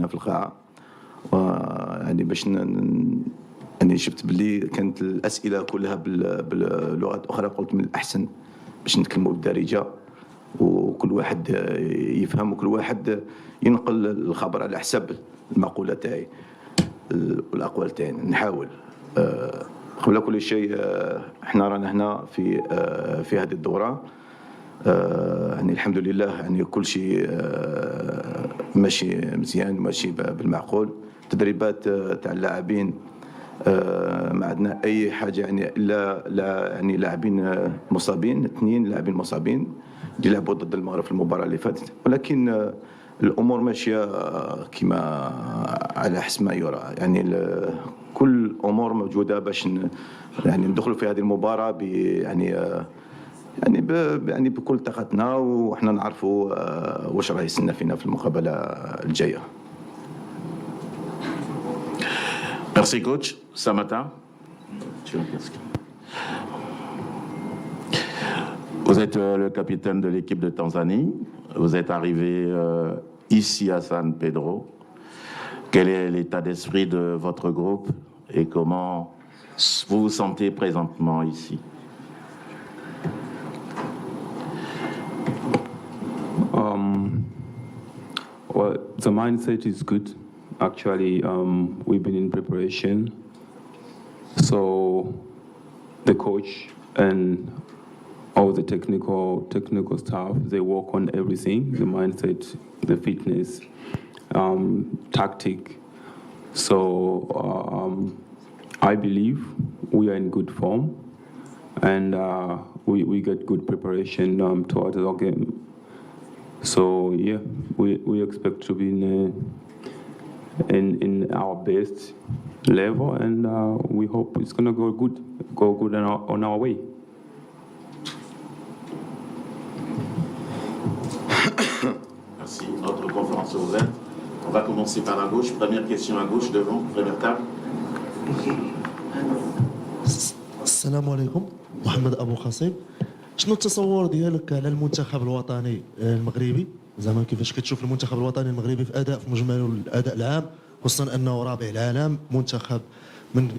هنا في القاعة. ويعني باش يعني شفت باللي كانت الأسئلة كلها باللغات أخرى، قلت من الأحسن باش نتكلموا بالدارجة وكل واحد يفهم وكل واحد ينقل الخبر على حسب المقولة تاعي والأقوال تاعي. نحاول قبل كل شيء احنا رانا هنا في هذه الدورة، يعني الحمد لله يعني كل شيء ماشي مزيان ماشي بالمعقول. تدريبات تاع اللاعبين ما عندنا اي حاجه يعني الا يعني لاعبين مصابين، 2 لاعبين مصابين اللي لعبوا ضد المغرب في المباراه اللي فاتت، ولكن الامور ماشيه كما على حسب ما يرى. يعني كل الامور موجوده باش يعني ندخلوا في هذه المباراه يعني بكل طاقتنا، وحنا نعرفوا واش راه يستنى فينا في المقابله الجايه. Merci coach. Samata. Vous êtes le capitaine de l'équipe de Tanzanie. Vous êtes arrivé ici à San Pedro. Quel est l'état d'esprit de votre groupe et comment vous vous sentez présentement ici? Well, the mindset is good. Actually, we've been in preparation. So the coach and all the technical staff, they work on everything, the mindset, the fitness, tactic. So I believe we are in good form, and we get good preparation towards our game. So yeah, we expect to be in our best level, and we hope it's gonna go good on our way. Merci. Notre conférence est ouverte. On va commencer par la gauche. Première question à gauche, devant, première table. السلام عليكم. محمد أبو خصيب. شنو التصور ديالك على المنتخب الوطني المغربي؟ زعما كيفاش كتشوف المنتخب الوطني المغربي في اداء في مجمل الاداء العام، خصوصا انه رابع العالم، منتخب من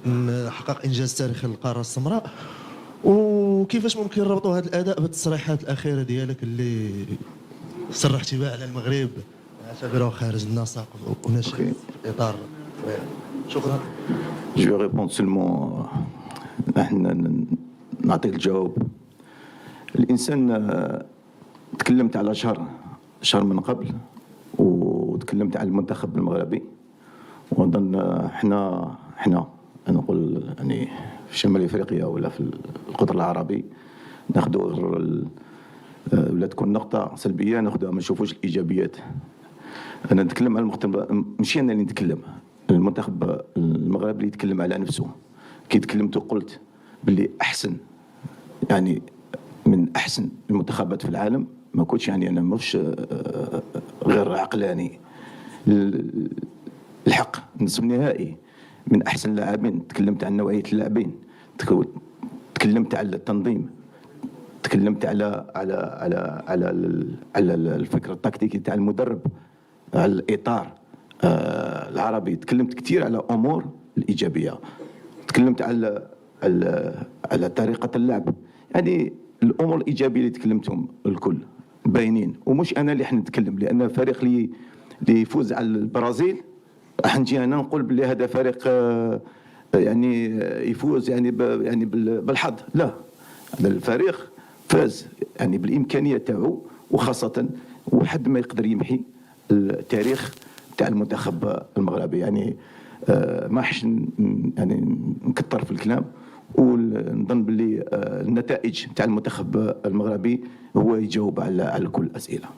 حقق انجاز تاريخي للقاره السمراء، وكيفاش ممكن نربطوا هذا الاداء بالتصريحات الاخيره ديالك اللي صرحتي بها على المغرب اعتبره خارج النسق وناشئ في اطار. شكرا. Je vais répondre seulement. نحن نعطيك الجواب. الانسان تكلمت على شهر من قبل، وتكلمت على المنتخب المغربي، ونظن احنا نقول يعني في شمال افريقيا ولا في القطر العربي ناخذوا ولا تكون نقطه سلبيه ناخذها، ما نشوفوش الايجابيات. انا نتكلم على المنتخب، ماشي انا اللي نتكلم، المنتخب المغربي اللي يتكلم على نفسه. كي تكلمت وقلت باللي احسن، يعني من احسن المنتخبات في العالم، ما كنتش يعني انا مش غير عقلاني. الحق النصف النهائي من احسن اللاعبين، تكلمت عن نوعيه اللاعبين، تكلمت على التنظيم، تكلمت على الفكره التكتيكي تاع المدرب، على الاطار العربي، تكلمت كثير على امور الايجابيه، تكلمت على طريقه اللعب. يعني الامور الايجابيه اللي تكلمتهم الكل باينين، ومش انا اللي حنتكلم، لان الفريق اللي يفوز على البرازيل حنجي انا نقول بلي هذا فريق يعني يفوز يعني بالحظ. لا، هذا الفريق فاز يعني بالامكانيه تاعو، وخاصه وحد ما يقدر يمحي التاريخ تاع المنتخب المغربي. يعني ما حش يعني نكثر في الكلام، ونظن باللي النتائج تاع المنتخب المغربي هو يجاوب على كل الاسئله.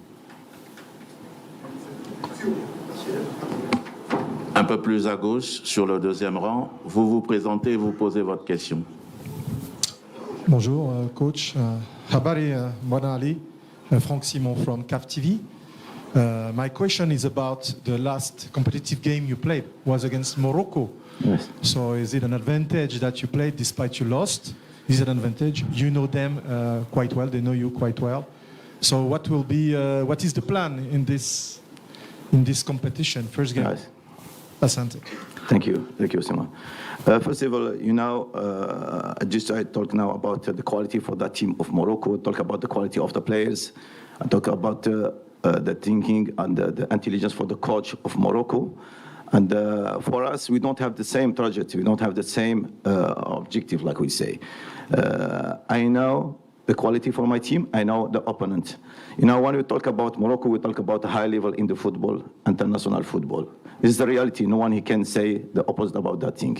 Un peu plus à gauche, sur le deuxième rang, vous vous présentez et vous posez votre question. Bonjour, coach. Habari Monali, Franck Simon from CAF TV. My question is about the last competitive game you played was against Morocco. Yes. So is it an advantage that you played despite you lost? Is it an advantage? You know them quite well. They know you quite well. So what is the plan in this in this competition, first game. Nice. Asante. Thank you, Simon. First of all, I talk now about the quality for that team of Morocco. Talk about the quality of the players. I talk about the thinking and the intelligence for the coach of Morocco. And for us, we don't have the same trajectory. We don't have the same objective, like we say. I know the quality for my team. I know the opponent. When we talk about Morocco, we talk about a high level in the football, international football. This is the reality. No one can say the opposite about that thing.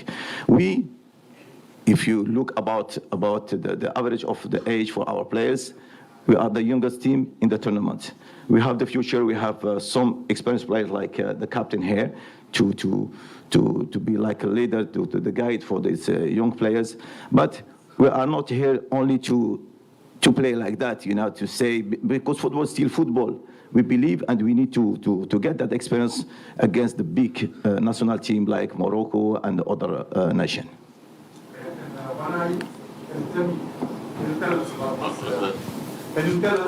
If you look about the average of the age for our players, we are the youngest team in the tournament. We have the future. We have some experienced players like the captain here to be like a leader, to the guide for these young players. But we are not here only to play like that, to say, because football is still football. We believe and we need to get that experience against the big national team like Morocco and other nation.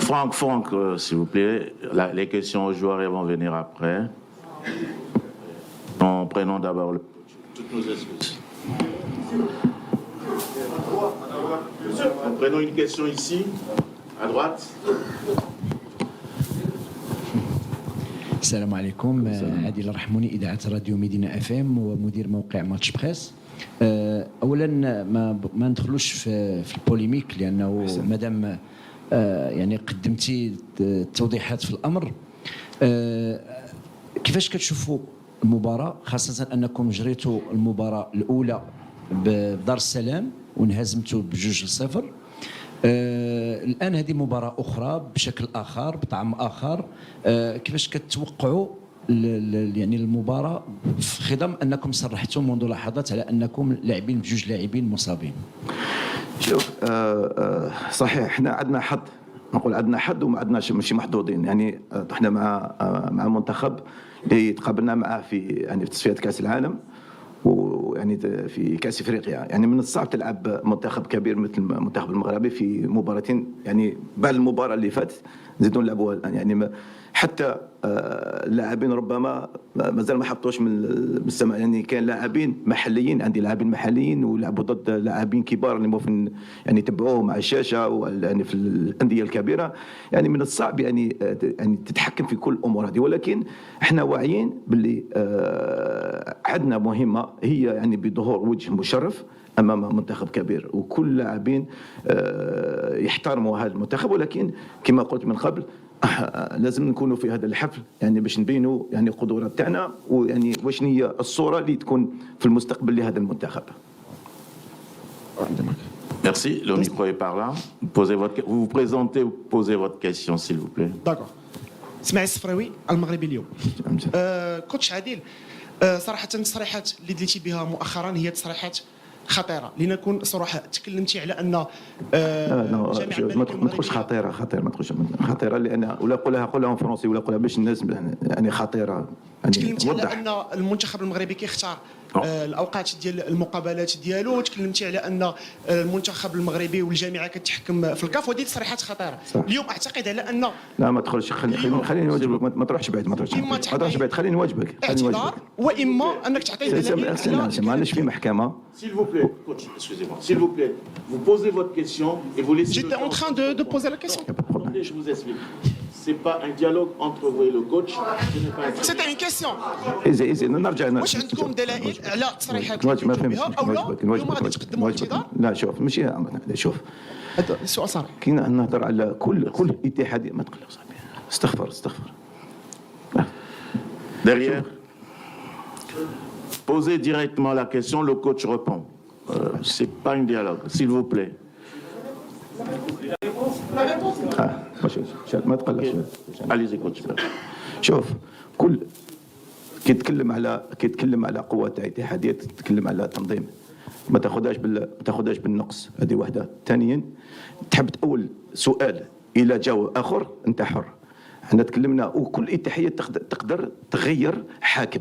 Franck, s'il vous plaît, les questions aux joueurs vont venir après. En prenant d'abord toutes nos excuses. Prenons une question ici, à droite. السلام عليكم. عادل الرحموني، إذاعة راديو مدينة اف ام ومدير موقع ماتش بريس. اولا ما ندخلوش في البوليميك، لانه مادام يعني قدمتي التوضيحات في الامر. كيفاش كتشوفوا المباراه، خاصه انكم جريتوا المباراه الاولى بدار السلام وانهزمتوا ب2-0. الان هذه مباراه اخرى بشكل اخر بطعم اخر. كيفاش كتوقعوا يعني المباراه في خضم انكم صرحتوا منذ لحظات على انكم لاعبين بجوج لاعبين مصابين؟ شوف، صحيح احنا عندنا حظ، نقول عندنا حظ وما عندناش ماشي محظوظين. يعني احنا مع منتخب اللي تقابلنا معاه في تصفيات كاس العالم، ويعني في كاس افريقيا. يعني من الصعب تلعب منتخب كبير مثل المنتخب المغربي في مباراتين. يعني بعد المباراه اللي فاتت نزيدوا نلعبوها الان. يعني حتى اللاعبين ربما مازال ما حطوش من السماء. يعني كان لاعبين محليين، عندي لاعبين محليين ولعبوا ضد لاعبين كبار اللي ممكن يعني يتبعوهم على الشاشه يعني في الانديه الكبيره. يعني من الصعب يعني تتحكم في كل الامور هذه، ولكن احنا واعيين باللي عندنا مهمه هي يعني بظهور وجه مشرف امام منتخب كبير، وكل لاعبين يحترموا هذا المنتخب. ولكن كما قلت من قبل لازم نكونوا في هذا الحفل يعني باش نبينوا يعني القدرات تاعنا، ويعني واش هي الصوره اللي تكون في المستقبل لهذا المنتخب. Merci. Le micro est par là. Vous vous présentez, vous posez votre question, s'il vous plaît. داكور. اسماعيل الصفراوي، المغربي اليوم. كوتش عادل، صراحه التصريحات اللي دليتي بها مؤخرا هي تصريحات خطيره. لنكون صراحه، تكلمتي على ان ما تقولش خطيره، ما تقولش خطيره، لان ولا قولها فرونسي ولا قولها باش الناس يعني خطيره. يعني تكلمتي على ان المنتخب المغربي كيختار الاوقات ديال المقابلات ديالو. تكلمتي على ان المنتخب المغربي والجامعه كتحكم في الكاف، وهذه تصريحات خطيره. اليوم اعتقد على ان لا ما تدخلش، خليني نواجبك، ما تروحش بعيد، خليني نواجبك. اعتذار واما انك تعطي دليل. معليش في محكمه. S'il vous plaît, coach, excusez-moi. S'il vous plaît, vous posez votre question et vous laissez. J'étais en train de poser la question. Attendez, je vous explique. C'est pas un dialogue entre vous et le coach. C'était une question. إذا نرجع. واش عندكم دلائل على تصريحات ما اللي فهمتش. بها او لا؟ اليوم غادي تقدموا اعتذار؟ لا شوف، ماشي شوف، هذا السؤال صريح. كاين نهضر على كل اتحاديه. ما تقلق صاحبي، استغفر. Derrière, posez directement la question, le coach répond. C'est pas un dialogue, s'il vous plaît. ما تقلقش. Allez-y, coach. شوف، كيتكلم على قوه تاع اتحاديه، تتكلم على تنظيم. ما تاخذهاش بالنقص. هذه واحده. ثانيا، تحب تقول سؤال الى جاوب اخر، انت حر. احنا تكلمنا وكل اتحاديه تقدر تغير حاكم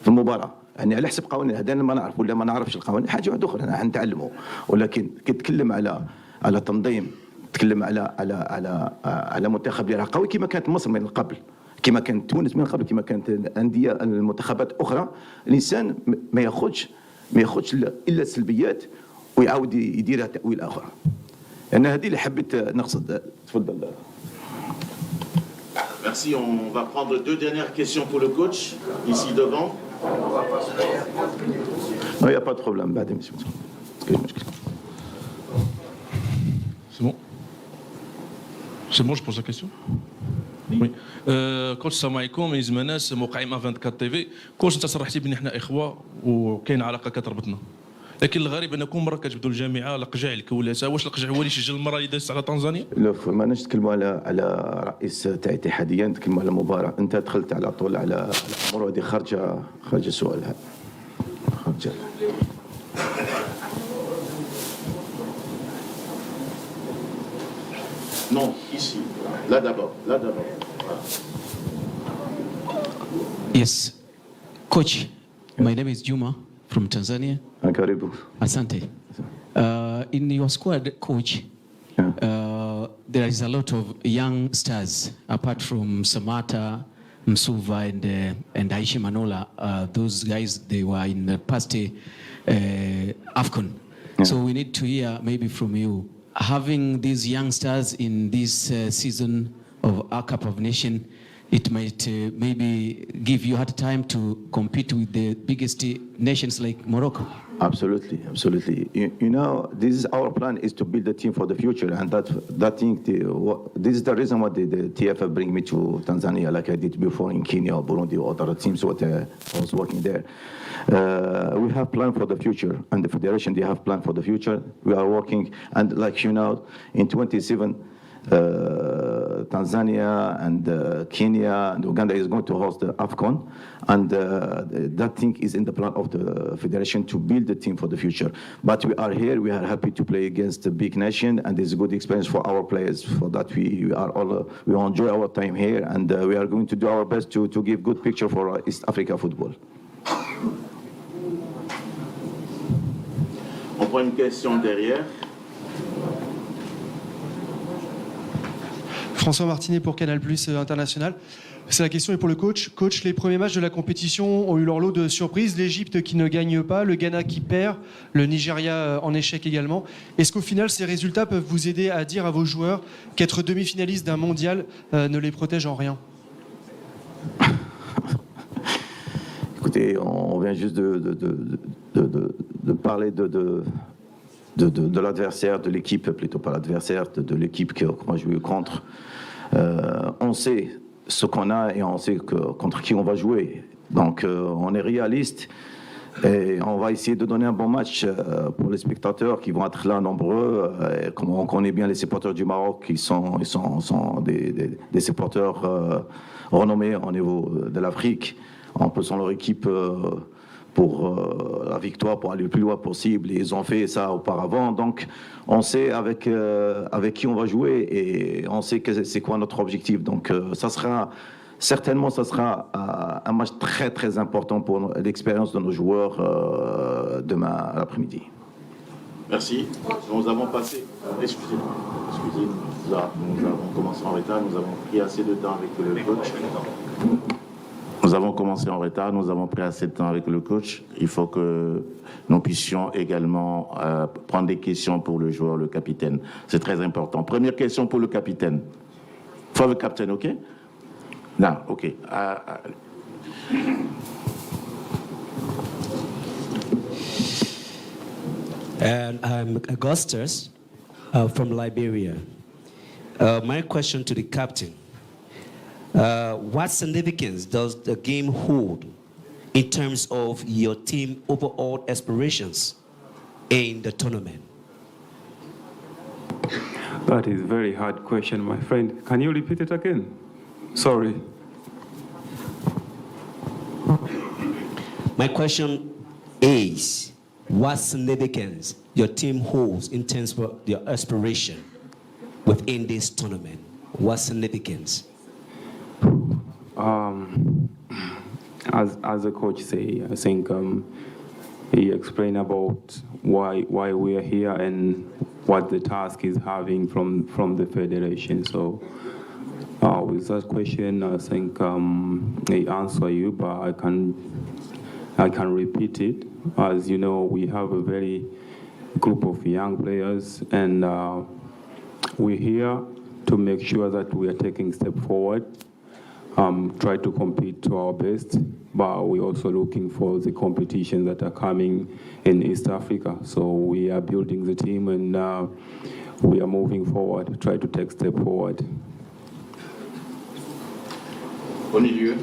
في المباراه، يعني على حسب قوانين. هذا ما نعرف ولا ما نعرفش القوانين، حاجه واحده اخرى نتعلموا. ولكن كيتكلم على تنظيم، تكلم على منتخب اللي راه قوي كما كانت مصر من قبل. كما كانت تونس من قبل، كما كانت الانديه المنتخبات اخرى. الانسان ما ياخذش الا السلبيات ويعاود يديرها تاويل اخر. انا هذه اللي حبيت نقصد. تفضل. Merci. On va prendre deux dernières questions pour le coach, ici devant. Non, il n'y a pas de problème. C'est bon. C'est bon, je pose la question. Oui. كوتش السلام عليكم. من زمان ناس موقعين مع 24 تي في. كوتش انت صرحتي بان احنا اخوه وكاين علاقه كتربطنا، لكن الغريب انكم مره كتبدوا الجامعه لقجع الكولاسه. واش لقجع هو اللي شجل المره اللي دازت على تنزانيا؟ لا، ما نتكلموا على رئيس تاع الاتحاديه، نتكلموا على مباراه. انت دخلت على طول على الامور هذه خارجه السؤال هذا، خارجه. Non, ici. Là d'abord. Yes. Coach, my name is Juma from Tanzania. Karibu. Asante. In your squad, coach, there is a lot of young stars apart from Samata, Msuva, and Aishi Manola. Those guys, they were in the past AFCON. So we need to hear maybe from you, having these young stars in this season of our Cup of Nation, it might maybe give you hard time to compete with the biggest nations like Morocco. Absolutely. You know, this is our plan, is to build a team for the future, and that thing. This is the reason why the TFF bring me to Tanzania, like I did before in Kenya or Burundi or other teams. What I was working there. We have plan for the future, and the federation they have plan for the future. We are working, and like you know, in 27. Tanzania and Kenya and Uganda is going to host the AFCON, and that thing is in the plan of the federation to build the team for the future. But we are here, we are happy to play against a big nation, and it's a good experience for our players. For that we enjoy our time here, and we are going to do our best to give good picture for East Africa football. On prend une question derrière. François Martinet pour Canal Plus International. C'est la question est pour le coach. Coach, les premiers matchs de la compétition ont eu leur lot de surprises. L'Égypte qui ne gagne pas, le Ghana qui perd, le Nigeria en échec également. Est-ce qu'au final, ces résultats peuvent vous aider à dire à vos joueurs qu'être demi-finaliste d'un mondial ne les protège en rien? Écoutez, on vient juste de parler de l'adversaire, de l'équipe, plutôt pas l'adversaire, de l'équipe qu'on va jouer contre. On sait ce qu'on a et on sait contre qui on va jouer. Donc on est réaliste et on va essayer de donner un bon match pour les spectateurs qui vont être là nombreux. Et comme on connaît bien les supporters du Maroc, ils sont des supporters renommés au niveau de l'Afrique. On peut sans leur équipe pour la victoire, pour aller le plus loin possible. Et ils ont fait ça auparavant. Donc, on sait avec qui on va jouer et on sait que c'est quoi notre objectif. Donc, ça sera un match très, très important pour l'expérience de nos joueurs demain à l'après-midi. Merci. Nous avons passé... Excusez-moi. Nous avons commencé en retard. Nous avons pris assez de temps avec le coach. Nous avons commencé en retard, nous avons pris assez de temps avec le coach. Il faut que nous puissions également prendre des questions pour le joueur, le capitaine. C'est très important. Première question pour le capitaine. For the captain, OK? Non, OK. I'm Augustus from Liberia. My question to the captain. What significance does the game hold in terms of your team overall aspirations in the tournament? That is a very hard question, my friend. Can you repeat it again? Sorry. My question is, what significance your team holds in terms of your aspiration within this tournament? What significance? As the coach say, I think he explained about why we are here and what the task is having from the federation. So with that question, I think I answer you, but I can repeat it. As you know, we have a very group of young players, and we're here to make sure that we are taking step forward, try to compete to our best, but we're also looking for the competitions that are coming in East Africa. So we are building the team, and we are moving forward, try to take step forward. Olivier.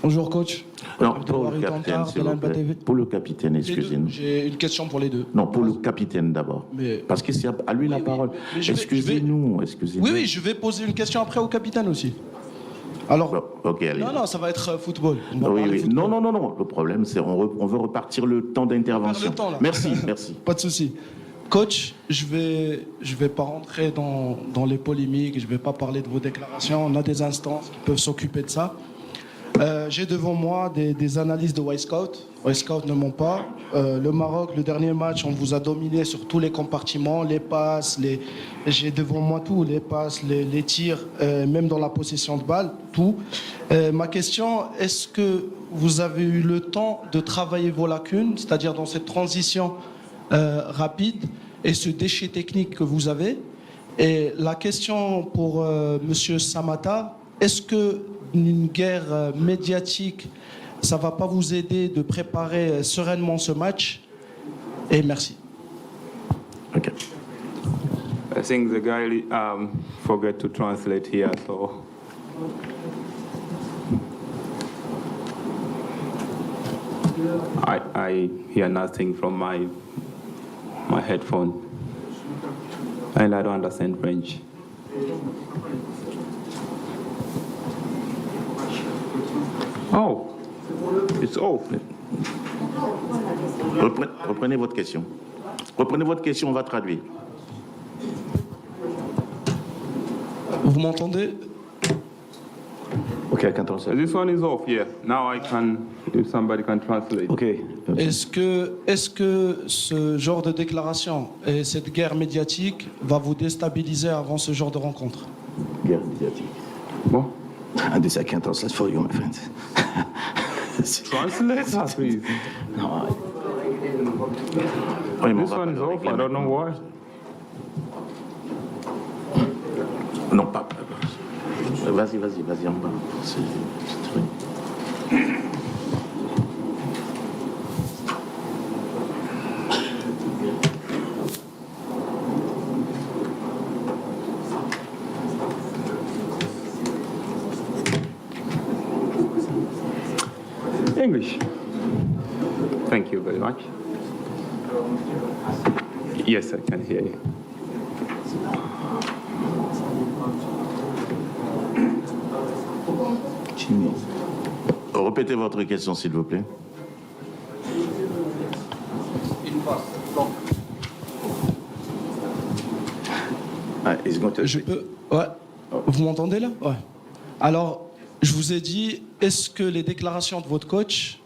Bonjour coach. Non, pour le capitaine, s'il vous plaît. Pour le capitaine, excusez-nous. J'ai une question pour les deux. Non, pour le capitaine d'abord. Parce que c'est à lui la parole. Excusez-nous, excusez-nous. Oui, je vais poser une question après au capitaine aussi. Alors, ok, allez. non, ça va être football. Oui. Non. Le problème, c'est on veut repartir le temps d'intervention. Le temps, là. Merci. Pas de souci. Coach, je vais pas rentrer dans les polémiques, je vais pas parler de vos déclarations. On a des instances qui peuvent s'occuper de ça. J'ai devant moi des analyses de Wisecout. Wisecout ne ment pas. Le Maroc, le dernier match, on vous a dominé sur tous les compartiments, les passes, j'ai devant moi tout, les passes, les tirs, même dans la possession de balle, tout. Ma question, est-ce que vous avez eu le temps de travailler vos lacunes, c'est-à-dire dans cette transition rapide et ce déchet technique que vous avez? Et la question pour Monsieur Samatta, est-ce que une guerre médiatique, ça va pas vous aider de préparer sereinement ce match? Et merci. Okay. I think the guy forgot to translate here, so I hear nothing from my headphone, and I don't understand French. Oh, it's off. Reprenez votre question. Reprenez votre question, on va traduire. Vous m'entendez? Okay, I can translate. This one is off, yeah. Now I can, if somebody can translate. Okay. Est-ce que ce genre de déclaration et cette guerre médiatique va vous déstabiliser avant ce genre de rencontre? Guerre médiatique. Bon. And this I can translate for you, my friend. Translate that, please. No, This one is off, I don't know why. Non, pas. Vas-y, en bas. English. Thank you very much. Yes, I can hear you. Répétez votre question, s'il vous plaît. Je peux. Ouais. Vous m'entendez là? Ouais. Alors, je vous ai dit, est-ce que les déclarations de votre coach,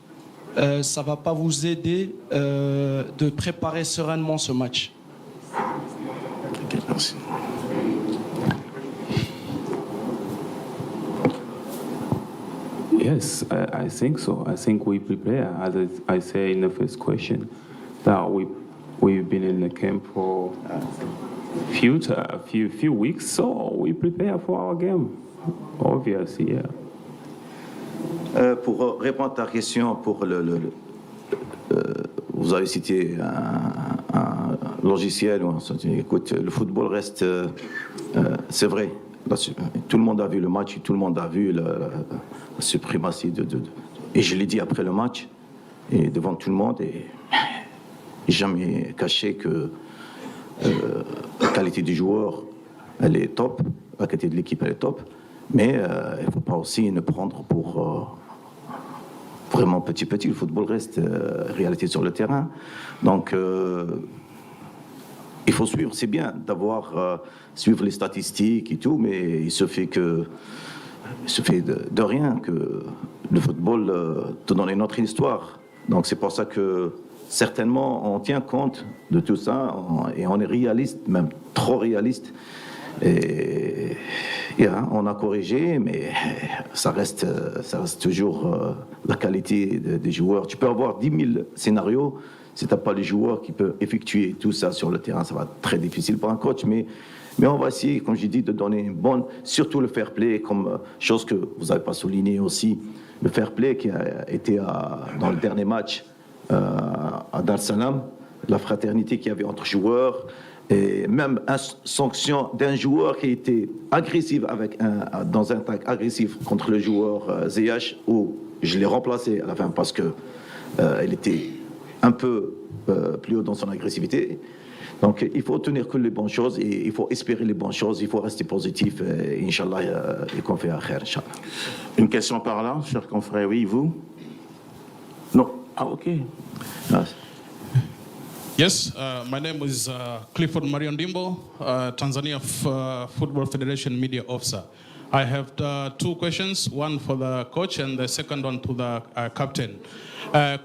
ça va pas vous aider de préparer sereinement ce match? Ok, merci. Yes, I think so. I think we prepare, as I say in the first question, that we've been in the camp for a few weeks, so we prepare for our game. Obviously, yeah. Pour répondre à ta question, vous avez cité un logiciel. Écoute, le football reste, c'est vrai. Tout le monde a vu le match, tout le monde a vu la suprématie et je l'ai dit après le match et devant tout le monde, et jamais caché que la qualité du joueur, elle est top, la qualité de l'équipe, elle est top, mais il ne faut pas aussi ne prendre pour vraiment petit. Le football reste réalité sur le terrain, donc il faut suivre. C'est bien d'avoir suivre les statistiques et tout, mais il se fait de rien que le football te donne une autre histoire. Donc c'est pour ça que certainement, on tient compte de tout ça et on est réaliste, même trop réaliste. Et on a corrigé, mais ça reste toujours la qualité des joueurs. Tu peux avoir 10 000 scénarios, si tu n'as pas les joueurs qui peuvent effectuer tout ça sur le terrain, ça va être très difficile pour un coach, mais on va essayer, comme j'ai dit, de donner une bonne, surtout le fair play, comme chose que vous n'avez pas souligné aussi, le fair play qui a été dans le dernier match à Dar es Salaam, la fraternité qu'il y avait entre joueurs, et même une sanction d'un joueur qui a été agressif dans un attaque agressif contre le joueur ZH, où je l'ai remplacé à la fin parce que il était un peu plus haut dans son agressivité. Donc il faut tenir que les bonnes choses et il faut espérer les bonnes choses, il faut rester positif et Inch'Allah et qu'on fait affaire, Inch'Allah. Une question par là, cher confrère, oui, vous? Non? Ah, ok. Ah. Yes, my name is Clifford Mariondimbo, Tanzania Football Federation Media Officer. I have two questions, one for the coach and the second one to the captain.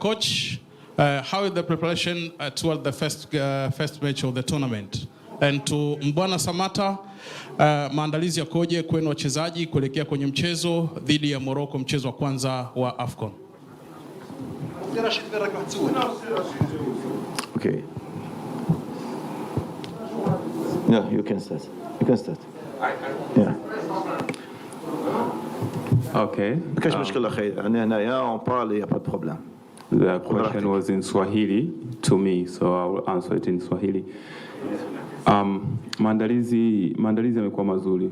Coach, how is the preparation toward the first match of the tournament? And to Mbwana Samata, maandalizi yakoje kwenu wachezaji kuelekea kwenye mchezo dhidi ya Morocco, mchezo wa kwanza wa AFCON? Okay. No, you can start. You can start. Yeah. Okay. كاش مشكلة أخي، أنا هنايا on parle, y a pas de problème. The question was in Swahili to me, so I will answer it in Swahili. Maandalizi yamekuwa mazuri.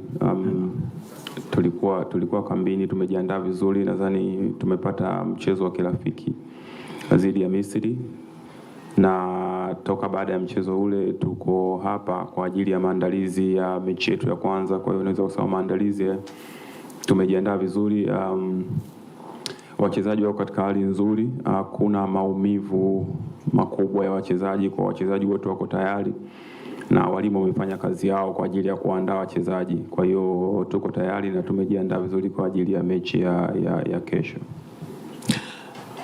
Tulikuwa kambini, tumejiandaa vizuri, nadhani tumepata mchezo wa kirafiki dhidi ya Misri, na toka baada ya mchezo ule tuko hapa kwa ajili ya maandalizi ya mechi yetu ya kwanza. Kwa hiyo naweza kusema maandalizi tumejiandaa vizuri. Wachezaji wako katika hali nzuri, hakuna maumivu makubwa ya wachezaji, kwa wachezaji wote wako tayari na walimu wamefanya kazi yao kwa ajili ya kuandaa wachezaji. Kwa hiyo tuko tayari na tumejiandaa vizuri kwa ajili ya mechi ya kesho.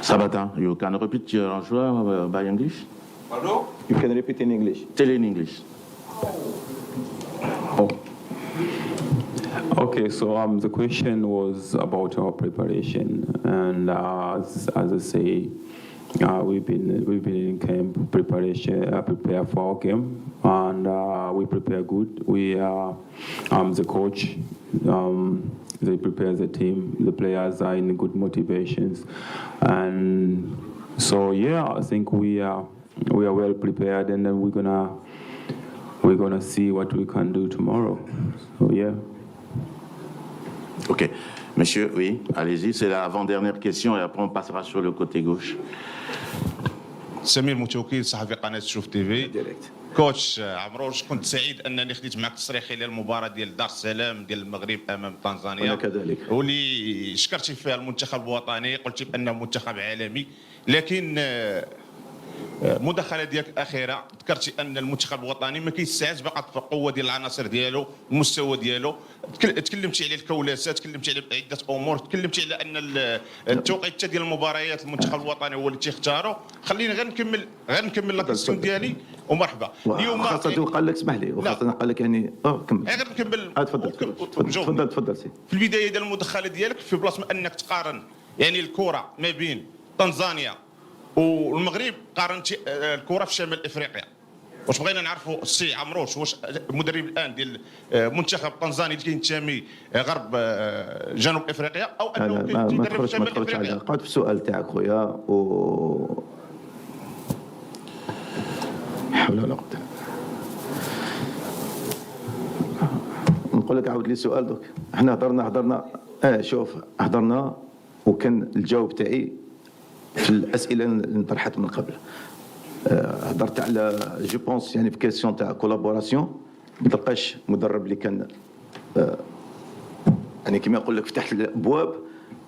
Sabata, you can repeat your answer by English? Pardon? You can repeat in English. Tell in English. Oh. Okay, so the question was about our preparation, and as I say, we've been in camp prepare for our game, and we prepare good. We the coach, they prepare the team. The players are in good motivations, and so yeah, I think we are well prepared, and then we're gonna see what we can do tomorrow. So yeah. Ok. Monsieur, oui, allez-y, c'est l'avant-dernière question et après on passera sur le côté gauche. سمير متوكل صحفي قناه شوف تي في. كوتش عمروش، كنت سعيد انني خديت معك تصريح خلال المباراه ديال دار السلام ديال المغرب امام تنزانيا. انا كذلك. واللي شكرتي فيها المنتخب الوطني، قلتي بانه منتخب عالمي، لكن مداخله ديالك الاخيره ذكرتي ان المنتخب الوطني ما كيساعدش فقط في القوه ديال العناصر ديالو، المستوى ديالو. تكلمتي على الكولاسات، تكلمتي على عده امور، تكلمتي على ان التوقيت ديال المباريات المنتخب الوطني هو اللي تيختاروا. خليني غير نكمل لا كيسيون ديالي ومرحبا. اليوم خاصة قال لك اسمح لي، وخاصة قال لك يعني كمل. غير نكمل. تفضل سي. في البدايه ديال المداخله ديالك في بلاصه ما انك تقارن يعني الكره ما بين تنزانيا والمغرب، قارنتي الكره في شمال افريقيا. واش بغينا نعرفوا السي عمروش، واش المدرب الان ديال منتخب تنزاني اللي كينتمي غرب جنوب افريقيا او انه كيدرب في شمال افريقيا؟ قعد في السؤال تاعك خويا و حول ولا قوه. نقول لك عاود لي السؤال دوك. احنا هضرنا شوف هضرنا وكان الجواب تاعي في الاسئله اللي طرحت من قبل. هضرت على جو بونس يعني في كيسيون تاع كولابوراسيون. ما تلقاش مدرب اللي كان يعني كما نقول لك فتح الابواب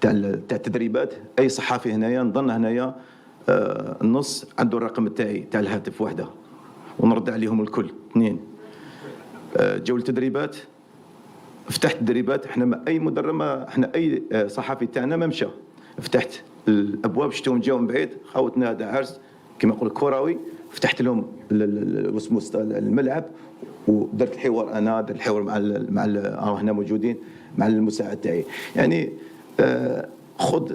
تاع التدريبات. اي صحافي هنايا نظن هنايا النص عنده الرقم تاعي تاع الهاتف وحده ونرد عليهم الكل اثنين. جاو التدريبات، فتحت التدريبات. احنا اي مدرب احنا اي صحافي تاعنا ما مشى. فتحت الابواب، شفتهم جاو من بعيد، خاوتنا هذا عرس كما نقول كروي، فتحت لهم واسمه الملعب ودرت الحوار، انا درت الحوار مع هنا موجودين مع المساعد تاعي. يعني خذ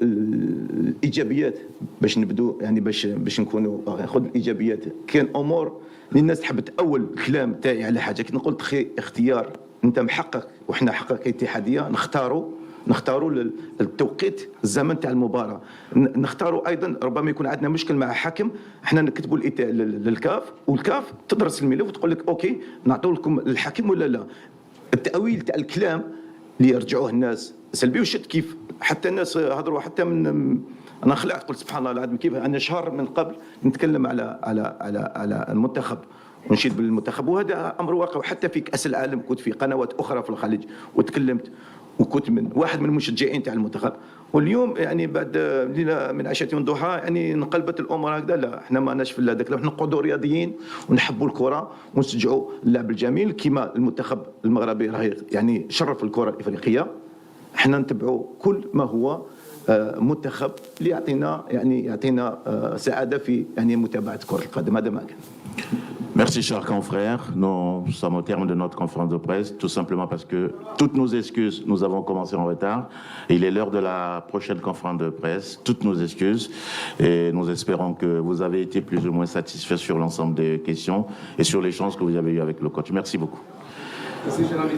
الايجابيات باش نبدو، يعني باش نكونوا، خذ الايجابيات. كاين امور اللي الناس تحب تاول الكلام تاعي على حاجه، كي نقول اختيار انت محقق وحنا حقق كاتحاديه، نختاروا التوقيت الزمن تاع المباراه، نختاروا ايضا ربما يكون عندنا مشكل مع حكم، احنا نكتبوا للكاف والكاف تدرس الملف وتقول لك اوكي نعطوا لكم الحكم ولا لا. التاويل تاع الكلام اللي يرجعوه الناس سلبي، وشت كيف حتى الناس هضروا حتى من انا خلعت قلت سبحان الله العظيم، كيف انا شهر من قبل نتكلم على المنتخب ونشيد بالمنتخب، وهذا امر واقع. وحتى في كاس العالم كنت في قنوات اخرى في الخليج وتكلمت، وكنت من واحد من المشجعين تاع المنتخب. واليوم يعني بعد ليله من عشيه من ضحى يعني انقلبت الامور هكذا، لا احنا ما ناش في هذاك، احنا نقعدوا رياضيين ونحبوا الكره ونشجعوا اللعب الجميل كما المنتخب المغربي راه يعني شرف الكره الافريقيه. احنا نتبعوا كل ما هو منتخب اللي يعطينا سعاده في يعني متابعه كره القدم. هذا ما كان. Merci, chers confrères. Nous sommes au terme de notre conférence de presse, tout simplement parce que toutes nos excuses, nous avons commencé en retard. Il est l'heure de la prochaine conférence de presse. Toutes nos excuses. Et nous espérons que vous avez été plus ou moins satisfaits sur l'ensemble des questions et sur l'échange que vous avez eu avec le coach. Merci beaucoup. Merci, cher ami.